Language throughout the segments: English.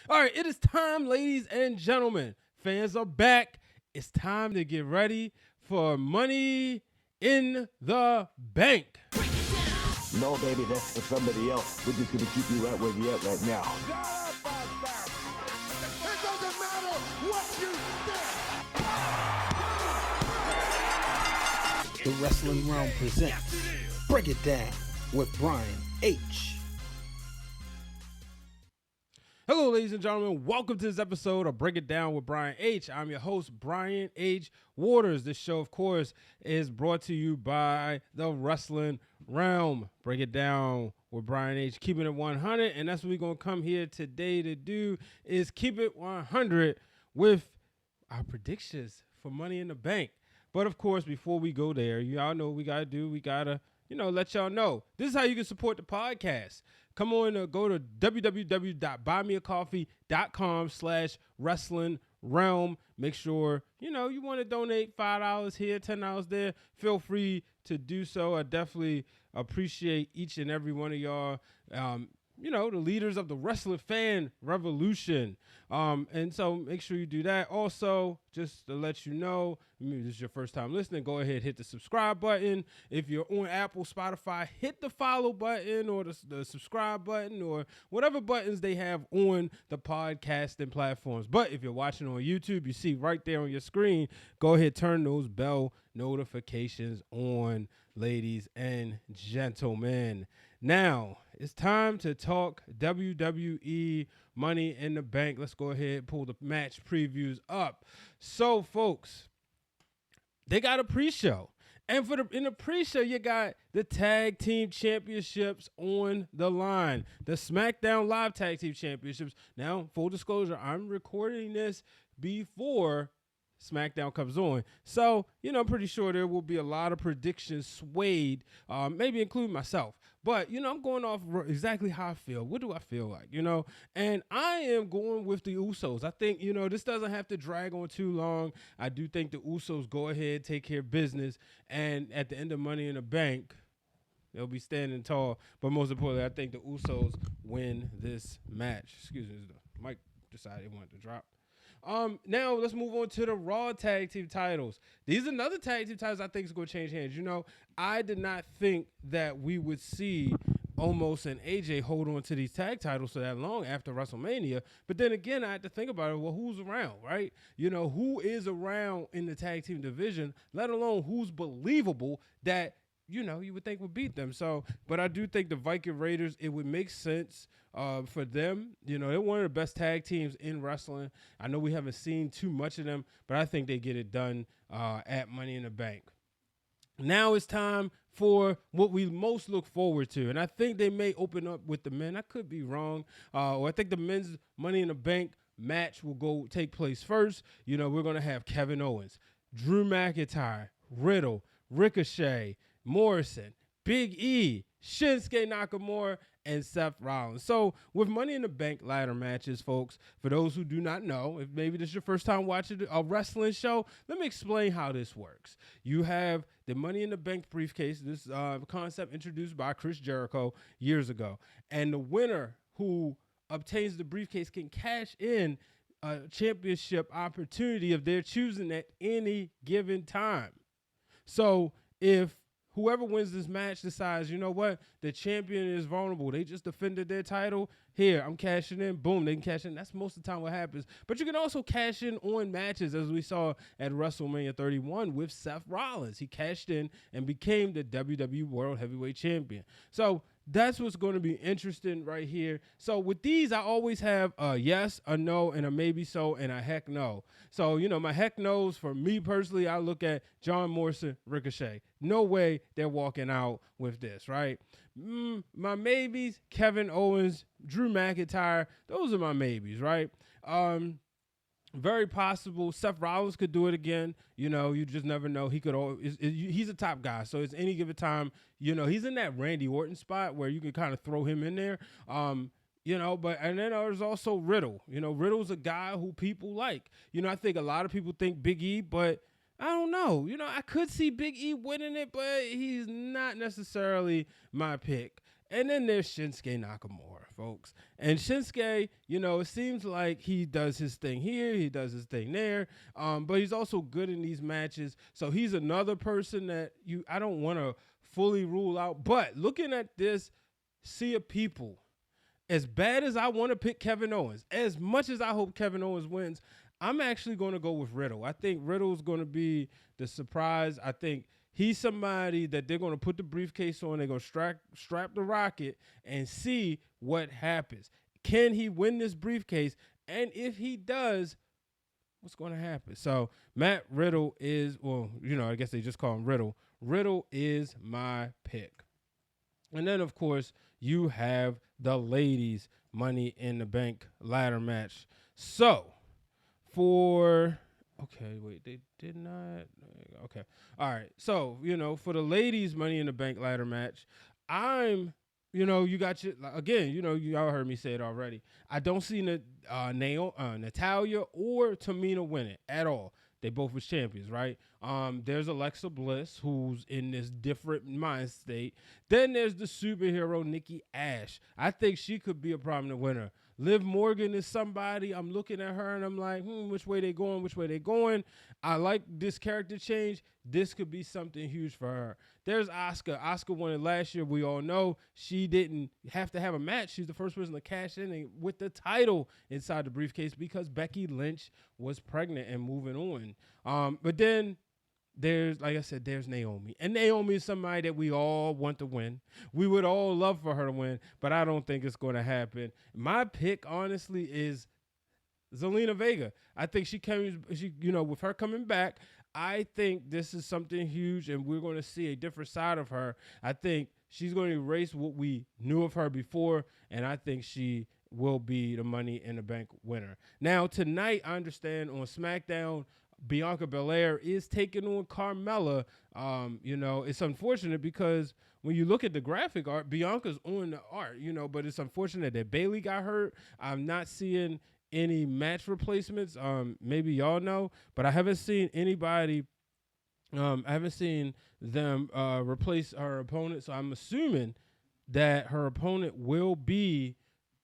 All right, it is time, ladies and gentlemen. Fans are back. It's time to get ready for Money in the Bank. No, baby, that's for somebody else. We're just gonna keep you right where you're at right now. It doesn't matter what you think. The Wrestling Realm presents Break It Down with Brian H. Hello, ladies and gentlemen. Welcome to this episode of Break It Down with Brian H. I'm your host, Brian H. Waters. This show, of course, is brought to you by the Wrestling Realm. Break It Down with Brian H. Keeping it 100. And that's what we're going to come here today to do is keep it 100 with our predictions for Money in the Bank. But, of course, before we go there, y'all know what we got to do. We got to, let y'all know. This is how you can support the podcast. Come on, go to www.buymeacoffee.com/wrestling realm. Make sure, you want to donate $5 here, $10 there. Feel free to do so. I definitely appreciate each and every one of y'all. The leaders of the wrestling fan revolution. And so make sure you do that. Also, just to let you know, maybe this is your first time listening, go ahead, hit the subscribe button. If you're on Apple, Spotify, hit the follow button or the subscribe button or whatever buttons they have on the podcasting platforms. But if you're watching on YouTube, you see right there on your screen, go ahead, turn those bell notifications on, ladies and gentlemen. Now, it's time to talk WWE Money in the Bank. Let's go ahead and pull the match previews up. So, folks, they got a pre-show. And in the pre-show, you got the Tag Team Championships on the line. The SmackDown Live Tag Team Championships. Now, full disclosure, I'm recording this before SmackDown comes on. So, I'm pretty sure there will be a lot of predictions swayed, maybe including myself. But, I'm going off exactly how I feel. What do I feel like, And I am going with the Usos. I think, this doesn't have to drag on too long. I do think the Usos go ahead, take care of business. And at the end of Money in the Bank, they'll be standing tall. But most importantly, I think the Usos win this match. Excuse me, the mic decided it wanted to drop. Now let's move on to the Raw tag team titles. These are another tag team titles I think is going to change hands. I did not think that we would see Omos and AJ hold on to these tag titles for that long after WrestleMania. But then again, I had to think about it. Well, who's around, right? Who is around in the tag team division, let alone who's believable that you would think would beat them. So, but I do think the Viking Raiders, it would make sense for them. They're one of the best tag teams in wrestling. I know we haven't seen too much of them, but I think they get it done at Money in the Bank. Now it's time for what we most look forward to. And I think they may open up with the men. I could be wrong. Or I think the men's Money in the Bank match will take place first. We're going to have Kevin Owens, Drew McIntyre, Riddle, Ricochet, Morrison, Big E, Shinsuke Nakamura, and Seth Rollins. So with Money in the Bank ladder matches, folks, for those who do not know, if maybe this is your first time watching a wrestling show, let me explain how this works. You have the Money in the Bank briefcase, this concept introduced by Chris Jericho years ago. And the winner who obtains the briefcase can cash in a championship opportunity of their choosing at any given time. So if whoever wins this match decides, the champion is vulnerable, they just defended their title, here, I'm cashing in, boom, they can cash in. That's most of the time what happens. But you can also cash in on matches, as we saw at WrestleMania 31 with Seth Rollins. He cashed in and became the WWE World Heavyweight Champion. So that's what's going to be interesting right here. So with these, I always have a yes, a no, and a maybe so, and a heck no. So, my heck no's, for me personally, I look at John Morrison, Ricochet. No way they're walking out with this, right? My maybes, Kevin Owens, Drew McIntyre, those are my maybes, right? Very possible Seth Rollins could do it again. You just never know. He could. He's a top guy, so it's any given time. He's in that Randy Orton spot where you can kind of throw him in there. But and then there's also Riddle. Riddle's a guy who people like. I think a lot of people think Big E, but I don't know. I could see Big E winning it, but he's not necessarily my pick. And then there's Shinsuke Nakamura. folks. And Shinsuke, it seems like he does his thing here, he does his thing there, but he's also good in these matches. So he's another person that I don't want to fully rule out. But looking at this sea of people, as bad as I want to pick Kevin Owens, as much as I hope Kevin Owens wins, I'm actually going to go with Riddle. I think Riddle's going to be the surprise. I think he's somebody that they're going to put the briefcase on. They're going to strap the rocket and see what happens. Can he win this briefcase? And if he does, what's going to happen? So Matt Riddle is, I guess they just call him Riddle. Riddle is my pick. And then, of course, you have the ladies' Money in the Bank ladder match. So, they did not. Okay. All right. So, for the ladies' Money in the Bank ladder match, you got your, again, y'all heard me say it already. I don't see Natalya or Tamina winning at all. They both was champions, right? There's Alexa Bliss, who's in this different mind state. Then there's the superhero Nikki Ash. I think she could be a prominent winner. Liv Morgan is somebody. I'm looking at her and I'm like, which way they going? I like this character change. This could be something huge for her. There's Asuka. Asuka won it last year. We all know she didn't have to have a match. She's the first person to cash in with the title inside the briefcase because Becky Lynch was pregnant and moving on. But then there's Naomi. And Naomi is somebody that we all want to win. We would all love for her to win, but I don't think it's going to happen. My pick, honestly, is Zelina Vega. I think with her coming back, I think this is something huge, and we're going to see a different side of her. I think she's going to erase what we knew of her before, and I think she will be the Money in the Bank winner. Now, tonight, I understand on SmackDown, Bianca Belair is taking on Carmella. It's unfortunate because when you look at the graphic art, Bianca's on the art, but it's unfortunate that Bayley got hurt. I'm not seeing any match replacements. Maybe y'all know, but I haven't seen anybody. I haven't seen them replace her opponent. So I'm assuming that her opponent will be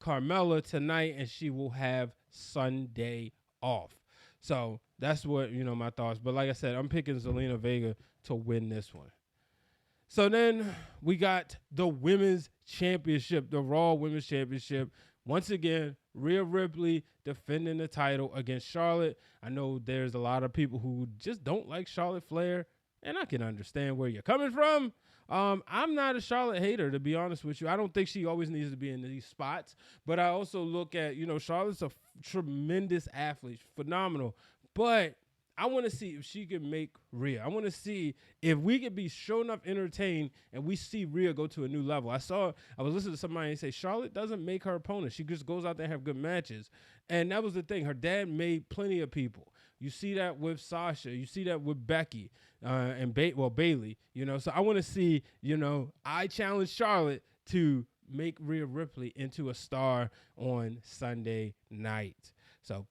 Carmella tonight, and she will have Sunday off. So that's what, my thoughts. But like I said, I'm picking Zelina Vega to win this one. So then we got the Women's Championship, the Raw Women's Championship. Once again, Rhea Ripley defending the title against Charlotte. I know there's a lot of people who just don't like Charlotte Flair, and I can understand where you're coming from. I'm not a Charlotte hater, to be honest with you. I don't think she always needs to be in these spots, but I also look at, Charlotte's a tremendous athlete, phenomenal, but I want to see if she can make Rhea. I want to see if we can be sure enough entertained and we see Rhea go to a new level. I was listening to somebody say Charlotte doesn't make her opponent. She just goes out there and have good matches. And that was the thing. Her dad made plenty of people. You see that with Sasha. You see that with Becky and Bayley. So I want to see, I challenge Charlotte to make Rhea Ripley into a star on Sunday night. So,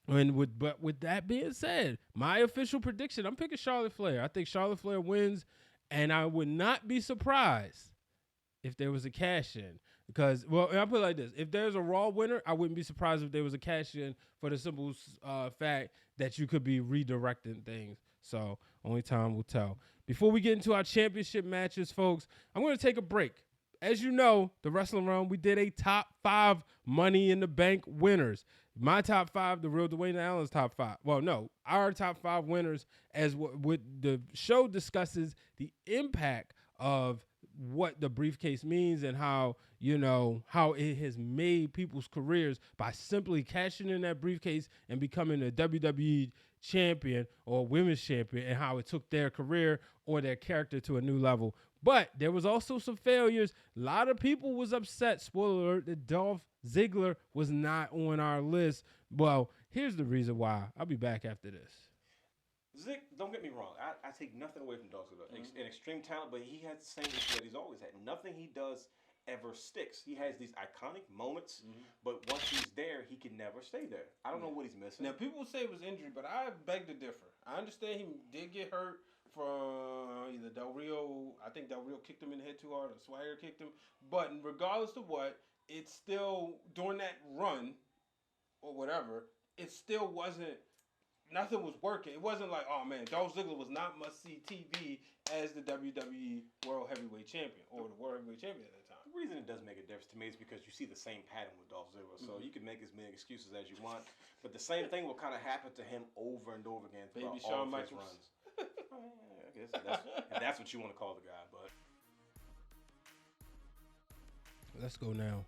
but with that being said, my official prediction, I'm picking Charlotte Flair. I think Charlotte Flair wins, and I would not be surprised if there was a cash-in. Because, I'll put it like this. If there's a Raw winner, I wouldn't be surprised if there was a cash-in for the simple fact that you could be redirecting things. So, only time will tell. Before we get into our championship matches, folks, I'm going to take a break. As you know, the Wrestling Realm, we did a top 5 Money in the Bank winners. My top 5, the real Dwayne Allen's top 5. Well, no, our top 5 winners, as what the show discusses the impact of what the briefcase means and how it has made people's careers by simply cashing in that briefcase and becoming a WWE champion or women's champion, and how it took their career or their character to a new level. But there was also some failures. A lot of people was upset, spoiler alert, that Dolph Ziggler was not on our list. Well, here's the reason why. I'll be back after this. Zick, don't get me wrong. I take nothing away from Dolph Ziggler. An extreme talent, but he has the same issue that he's always had. Nothing he does ever sticks. He has these iconic moments, but once he's there, he can never stay there. I don't know what he's missing. Now, people say it was injury, but I beg to differ. I understand he did get hurt from either Del Rio. I think Del Rio kicked him in the head too hard, or Swagger kicked him. But regardless of what, it's still during that run or whatever, it still wasn't. Nothing was working. It wasn't like, oh man, Dolph Ziggler was not must-see TV as the WWE World Heavyweight Champion or the World Heavyweight Champion at the time. The reason it does make a difference to me is because you see the same pattern with Dolph Ziggler. So you can make as many excuses as you want, but the same thing will kind of happen to him over and over again throughout all of his runs. I guess that's what you want to call the guy, but let's go now.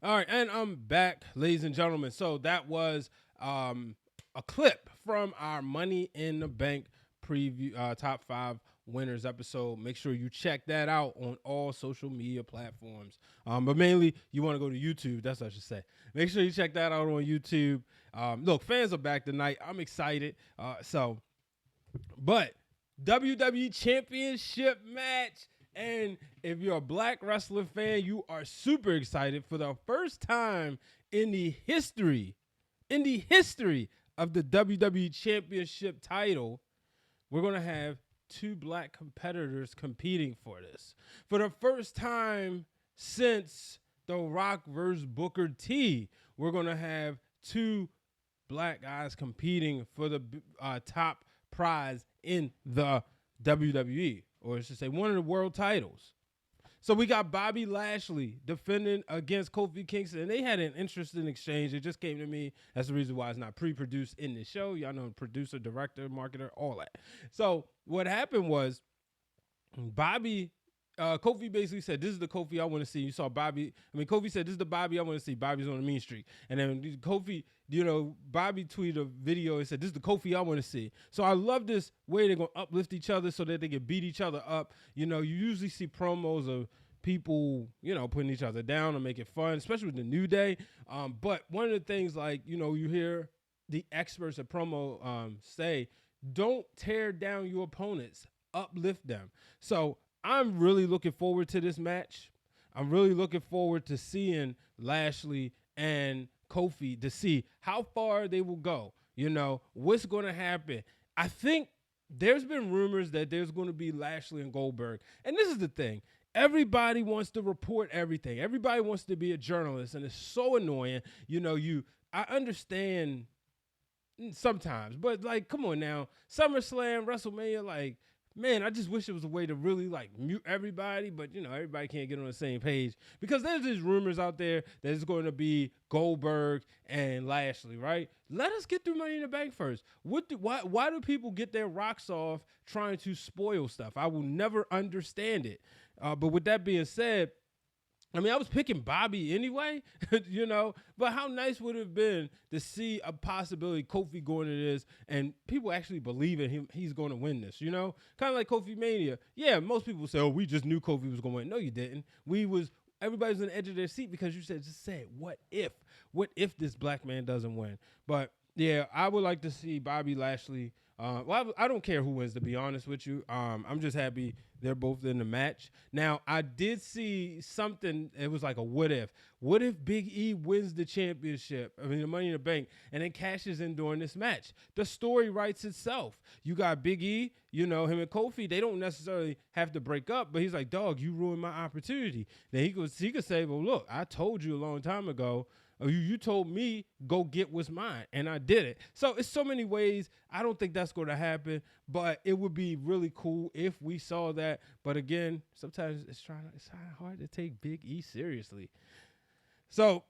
All right, and I'm back, ladies and gentlemen. So that was a clip from our Money in the Bank preview, top 5 winners episode. Make sure you check that out on all social media platforms. But mainly, you want to go to YouTube. That's what I should say. Make sure you check that out on YouTube. Look, fans are back tonight. I'm excited. But WWE Championship match. And if you're a black wrestling fan, you are super excited. For the first time in the history of the WWE Championship title, we're going to have 2 black competitors competing for this. For the first time since The Rock versus Booker T, we're going to have 2 black guys competing for the top prize in the WWE, or I should say one of the world titles. So we got Bobby Lashley defending against Kofi Kingston, and they had an interesting exchange. It just came to me. That's the reason why it's not pre-produced in the show. Y'all know, producer, director, marketer, all that. So what happened was Kofi basically said, this is the Kofi I want to see. You saw Kofi said, this is the Bobby I want to see. Bobby's on a mean streak. And then Kofi, Bobby tweeted a video and said, this is the Kofi I want to see. So I love this way they're going to uplift each other so that they can beat each other up. You usually see promos of people, putting each other down or make it fun, especially with the New Day. But one of the things, you hear the experts at promo say, don't tear down your opponents, uplift them. So I'm really looking forward to this match. I'm really looking forward to seeing Lashley and Kofi to see how far they will go. What's going to happen. I think there's been rumors that there's going to be Lashley and Goldberg. And this is the thing. Everybody wants to report everything. Everybody wants to be a journalist, and it's so annoying. I understand sometimes, but come on now. SummerSlam, WrestleMania, man, I just wish there was a way to really mute everybody, but everybody can't get on the same page because there's these rumors out there that it's going to be Goldberg and Lashley, right? Let us get through Money in the Bank first. Why do people get their rocks off trying to spoil stuff? I will never understand it. But with that being said, I was picking Bobby anyway, but how nice would it have been to see a possibility Kofi going to this and people actually believe in him, he's going to win this, kind of like Kofi Mania. Yeah, most people say, oh, we just knew Kofi was going to win. No, you didn't. Everybody's on the edge of their seat because you just said, what if this black man doesn't win? But yeah, I would like to see Bobby Lashley. I don't care who wins, to be honest with you. I'm just happy they're both in the match. Now, I did see something. It was like a what if. What if Big E wins the championship, the Money in the Bank, and then cashes in during this match? The story writes itself. You got Big E, him and Kofi. They don't necessarily have to break up, but he's like, dog, you ruined my opportunity. Then he could say, well, look, I told you a long time ago. You told me go get what's mine, and I did it. So it's so many ways. I don't think that's going to happen, but it would be really cool if we saw that. But again, sometimes it's kind of hard to take Big E seriously. So,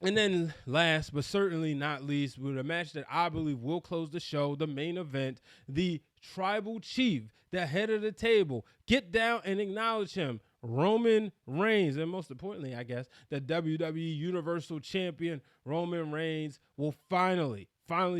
and then last but certainly not least, with a match that I believe will close the show, the main event, the Tribal Chief, the head of the table. Get down and acknowledge him. Roman Reigns, and most importantly, I guess, the WWE Universal Champion Roman Reigns will finally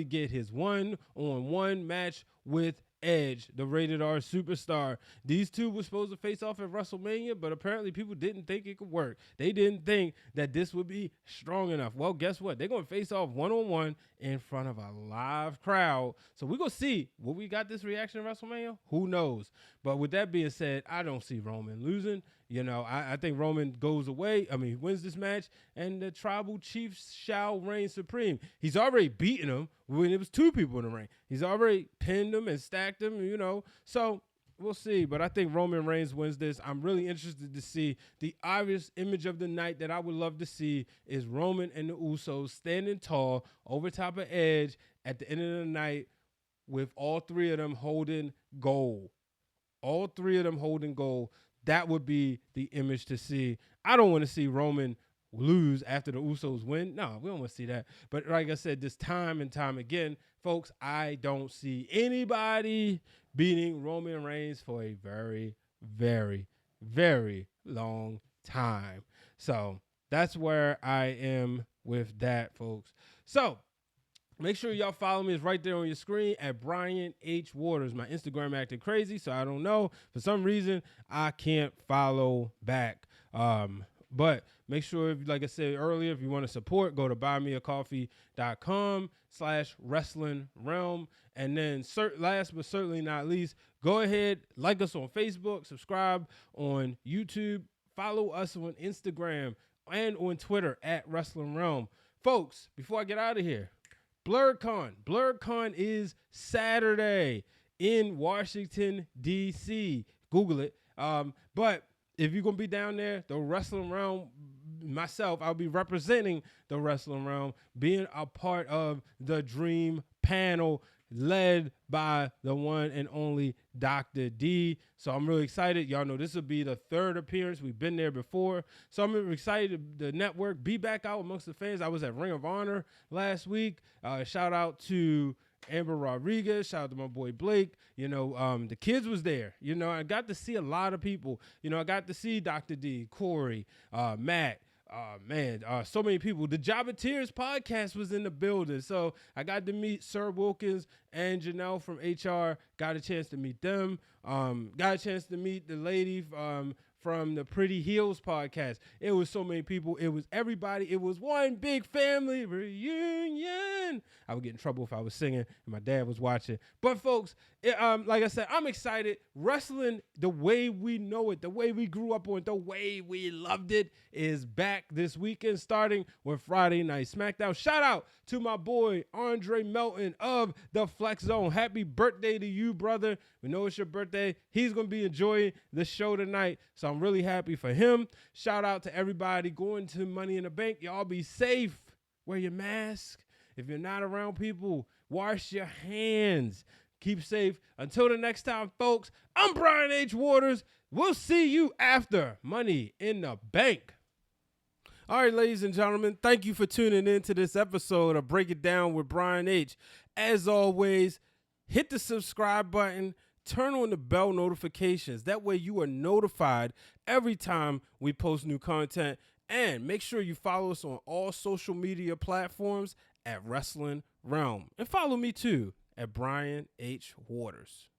get his one-on-one match with Edge, the rated R superstar. These two were supposed to face off at WrestleMania, but apparently people didn't think it could work. They didn't think that this would be strong enough. Well, guess what? They're going to face off one-on-one in front of a live crowd. So we're going to see. Will we got this reaction at WrestleMania? Who knows? But with that being said, I don't see Roman losing. I think Roman goes away. Wins this match, and the Tribal Chief shall reign supreme. He's already beaten him when it was 2 people in the ring. He's already pinned him and stacked him, So We'll see, but I think Roman Reigns wins this. I'm really interested to see. The obvious image of the night that I would love to see is Roman and the Usos standing tall over top of Edge at the end of the night with all three of them holding gold. All three of them holding gold. That would be the image to see. I don't want to see Roman lose after the Usos win. No, we don't want to see that. But like I said, this time and time again, folks, I don't see anybody beating Roman Reigns for a very, very, very long time. So that's where I am with that, folks. So make sure y'all follow me. It's right there on your screen at Brian H. Waters. My Instagram acting crazy, so I don't know. For some reason, I can't follow back. But make sure, like I said earlier, if you want to support, go to buymeacoffee.com/wrestling realm. And then last but certainly not least, go ahead, like us on Facebook, subscribe on YouTube, follow us on Instagram and on Twitter at Wrestling Realm. Folks, before I get out of here, BlurredCon is Saturday in Washington, D.C. Google it. But if you're going to be down there, the Wrestling Realm, myself, I'll be representing the Wrestling Realm, being a part of the Dream Panel led by the one and only Dr. D. So I'm really excited. Y'all know this will be the third appearance. We've been there before. So I'm excited the network be back out amongst the fans. I was at Ring of Honor last week. Shout out to Amber Rodriguez. Shout out to my boy Blake. The kids was there. I got to see a lot of people. I got to see Dr. D, Corey, Matt. So many people. The Jobbeteers podcast was in the building. So I got to meet Sir Wilkins and Janelle from HR. Got a chance to meet them. Got a chance to meet the lady from the Pretty Heels podcast. It was so many people. It was everybody. It was one big family reunion. I would get in trouble if I was singing and my dad was watching. But folks, like I said, I'm excited. Wrestling, the way we know it, the way we grew up on it, the way we loved it, is back this weekend, starting with Friday Night SmackDown. Shout out to my boy Andre Melton of the Flex Zone. Happy birthday to you, brother. We know it's your birthday. He's going to be enjoying the show tonight, so I'm really happy for him. Shout out to everybody going to Money in the Bank. Y'all be safe. Wear your mask. If you're not around people, wash your hands. Keep safe. Until the next time, folks, I'm Brian H. Waters. We'll see you after Money in the Bank. All right, ladies and gentlemen, thank you for tuning in to this episode of Break It Down with Brian H. As always, hit the subscribe button, turn on the bell notifications. That way you are notified every time we post new content. And make sure you follow us on all social media platforms at Wrestling Realm. And follow me too at Brian H. Waters.